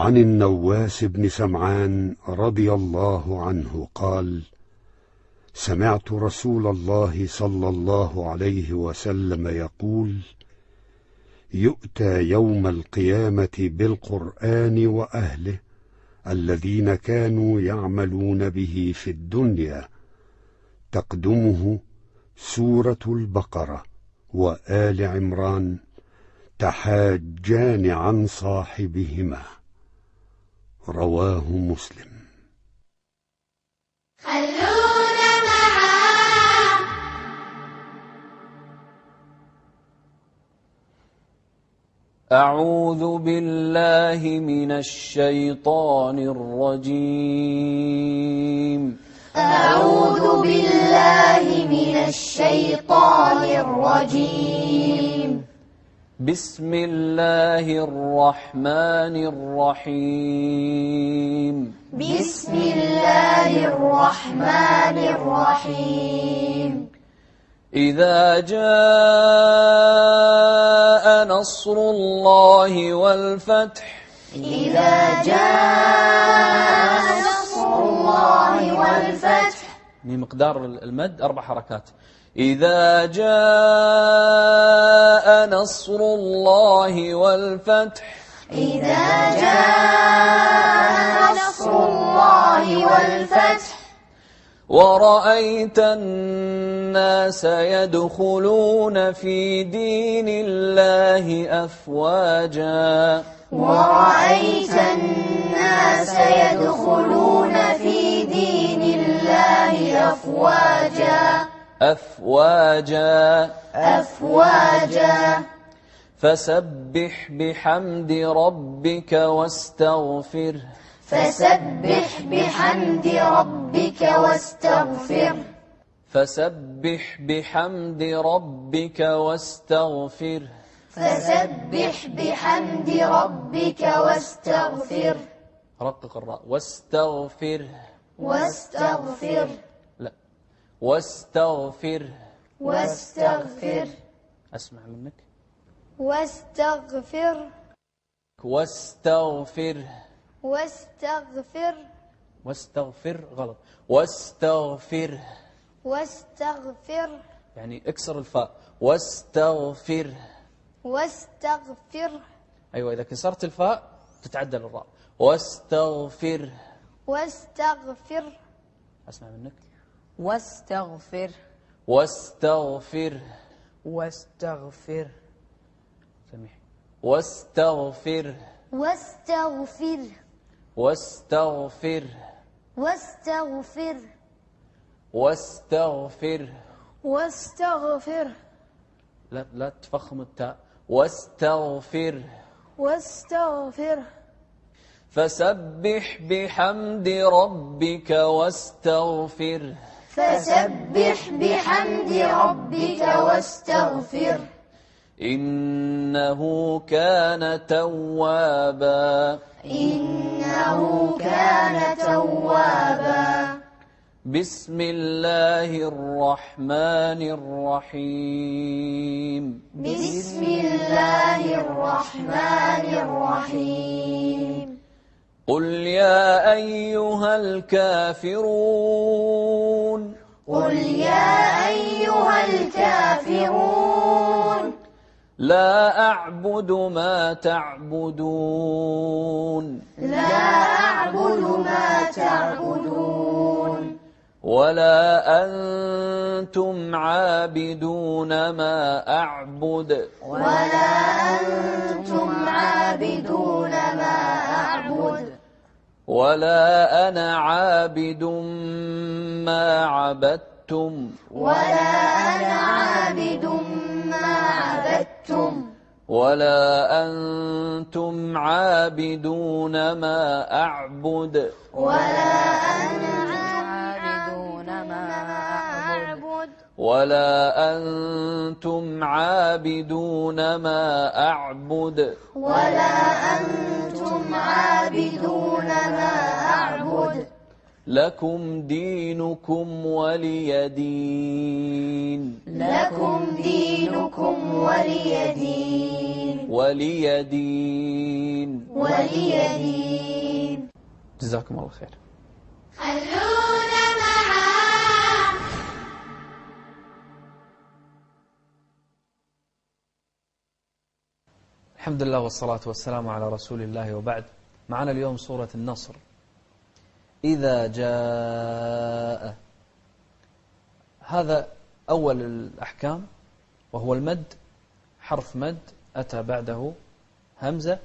عن النواس بن سمعان رضي الله عنه قال: سمعت رسول الله صلى الله عليه وسلم يقول: يؤتى يوم القيامة بالقرآن وأهله الذين كانوا يعملون به في الدنيا، تقدمه سورة البقرة وآل عمران، تحاجان عن صاحبهما. رواه مسلم. خلونا معاه. أعوذ بالله من الشيطان الرجيم. أعوذ بالله من الشيطان الرجيم. بسم الله الرحمن الرحيم. بسم الله الرحمن الرحيم. إذا جاء نصر الله والفتح. إذا جاء نصر الله والفتح. مقدار المد 4 حركات. إذا جاء نصر الله والفتح. إذا جاء نصر الله والفتح. ورأيت الناس يدخلون في دين الله أفواجا. ورأيت الناس يدخلون في دين الله أفواجا. أفواجا. أفواجا. فسبح بحمد ربك واستغفره. فسبح بحمد ربك واستغفره. فسبح بحمد ربك واستغفره. فسبح بحمد ربك واستغفره. رقق الراء. واستغفره. واستغفره. لا، واستغفره. واستغفره. أسمع منك. واستغفر. واستغفره. واستغفر. واستغفر غلط. واستغفره. واستغفر. يعني اكسر الفاء. واستغفره. واستغفر. أيوة، إذا كسرت الفاء تتعدل الراء. واستغفره. واستغفر. أسمع منك. واستغفر. واستغفره. واستغفر. سميح. واستغفره. واستغفر. واستغفره. واستغفر. واستغفره. واستغفر. لا تفخم التاء. واستغفره. واستغفر. فسبح بحمد ربك واستغفره. فسبح بحمد ربك واستغفر. إنه كان توابا. إنه كان توابا. بسم الله الرحمن الرحيم. بسم الله الرحمن الرحيم. قل يا أيها الكافرون. قل يا أيها الكافرون. لا أعبد ما تعبدون. لا أعبد ما تعبدون. ولا أنتم عابدون ما أعبد. ولا أنتم عابدون ما أعبد. ولا أنا عابد ما عبدتم. ولا أنا عابد ما عبدتم. ولا أنتم عابدون ما أعبد. ولا أنا عابدون ما أعبد. ولا أنتم عابدون ما أعبد. ولا أنتم عابدون ما أعبد. لكم دينكم ولي دين. لكم دينكم ولي دين. ولي دين. ولي دين. جزاكم الله خير. خلونا معا. الحمد لله والصلاة والسلام على رسول الله، وبعد. معنا اليوم سورة النصر. إذا جاء، هذا أول الأحكام، وهو المد، حرف مد أتى بعده همزة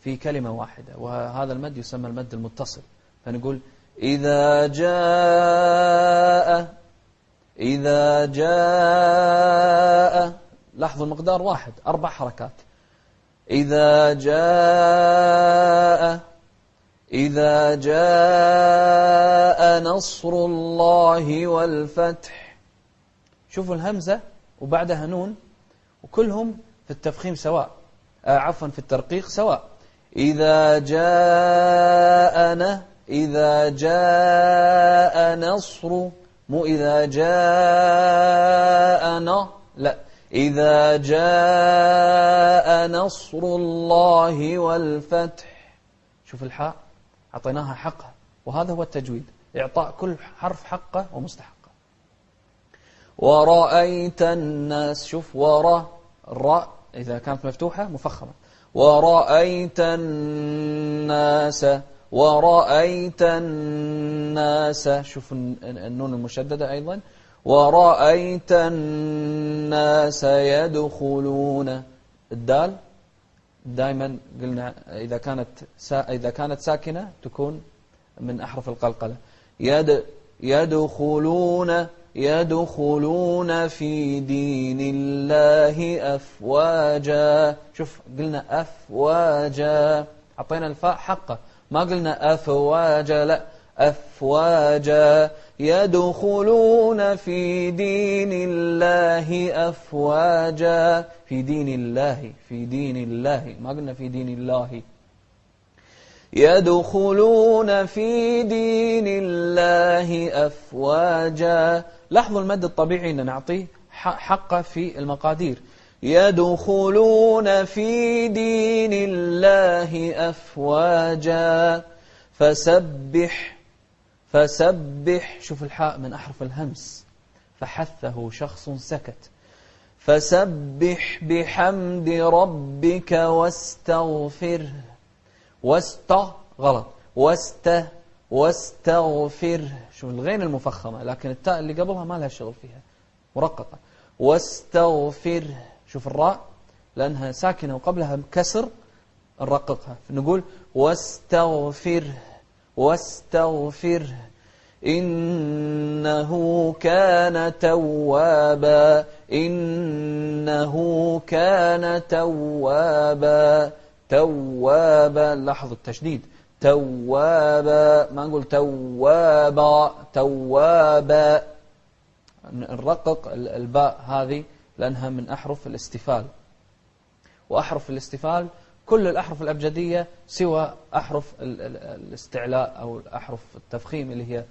في كلمة واحدة، وهذا المد يسمى المد المتصل. فنقول إذا جاء. إذا جاء، لاحظوا المقدار واحد، 4 حركات. إذا جاء. إذا جاء نصر الله والفتح. شوفوا الهمزة وبعدها نون، وكلهم في التفخيم سواء، عفوا في الترقيق سواء. إذا جاءنا. إذا جاء نصر، مو إذا جاءنا، لا، إذا جاء نصر الله والفتح. شوف الحاء أعطيناها حقها، وهذا هو التجويد، إعطاء كل حرف حقه ومستحقه. ورأيت الناس، شوف وراء الراء إذا كانت مفتوحة مفخمة. ورأيت الناس. ورأيت الناس، شوف النون المشددة أيضا. ورأيت الناس يدخلون. الدال دائما قلنا إذا كانت ساكنة تكون من أحرف القلقلة. يدخلون. يدخلون في دين الله أفواجا. شوف قلنا أفواجا، أعطينا الفاء حقه، ما قلنا أفواجا، لا، أفواجا. يدخلون في دين الله أفواجا. في دين الله، في دين الله، ما قلنا في دين الله. يدخلون في دين الله أفواجا. لاحظوا المد الطبيعي أن نعطيه حقه في المقادير. يدخلون في دين الله أفواجا. فسبح. فسبح، شوف الحاء من أحرف الهمس، فحثه شخص سكت. فسبح بحمد ربك واستغفره. غلط، واستغفر. شوف الغين المفخمة، لكن التاء اللي قبلها ما لها شغل فيها، مرققة. واستغفر. شوف الراء لأنها ساكنة وقبلها كسر، نرققها، نقول واستغفر. واستغفر إنه كان توابا. إنه كان توابا. توابا، لاحظوا التشديد، توابا، ما نقول توابا. توابا، نرقق الباء هذه لأنها من أحرف الاستفال، وأحرف الاستفال كل الأحرف الأبجدية سوى أحرف الاستعلاء أو أحرف التفخيم اللي هي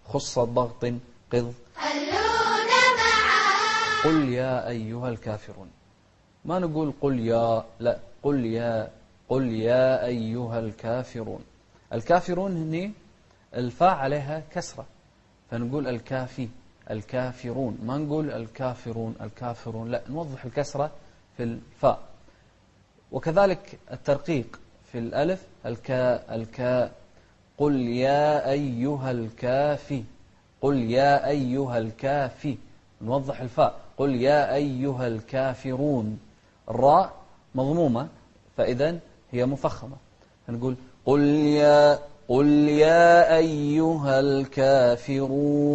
خصة ضغط قض. قل يا أيها الكافرون، ما نقول قل يا، لا، قل يا أيها الكافرون. الكافرون هني الفاء عليها كسرة، فنقول الكافي، الكافرون، ما نقول الكافرون الكافرون، لا، نوضح الكسرة في الفاء. وكذلك الترقيق في الألف، الكاء. قل يا أيها الكافي. قل يا أيها الكافي، نوضح الفاء. قل يا أيها الكافرون. الراء مضمومة، فإذن هي مفخمة، نقول قل يا أيها الكافرون.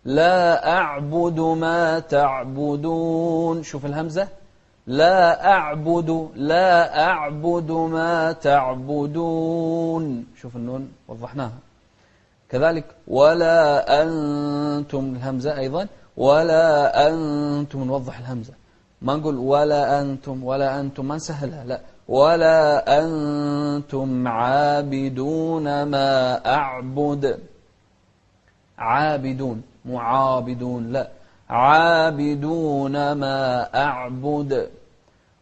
لا أعبد ما تعبدون. شوف الهمزة، لا أعبد ما تعبدون. شوف النون وضحناها. كذلك ولا أنتم، الهمزة أيضا، ولا أنتم، نوضح الهمزة، ما نقول ولا أنتم، ولا أنتم، ما نسهلها، لا، ولا أنتم عابدون ما أعبد. عابدون مو عابدون، لا، عابدون ما أعبد.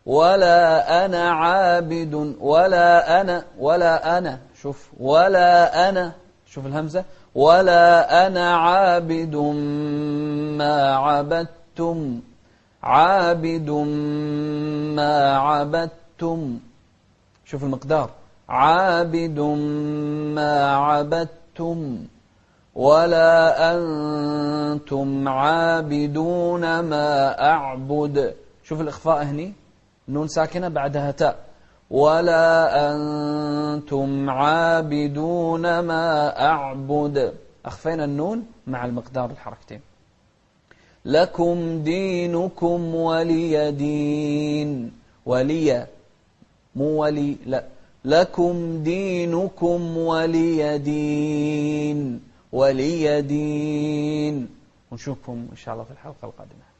ولا أنا عابد، ولا أنا شوف، ولا أنا شوف الهمزة، ولا أنا عابد ما عبدتم. عابد ما عبدتم، شوف المقدار، عابد ما عبدتم. ولا أنتم عابدون ما أعبد. شوف الإخفاء هني، نون ساكنة بعدها تاء. ولا أنتم عابدون ما أعبد، أخفينا النون مع المقدار الحركتين. لكم دينكم ولي دين. ولي مو ولي، لا، لكم دينكم ولي دين. ولي دين. ونشوفكم إن شاء الله في الحلقة القادمة.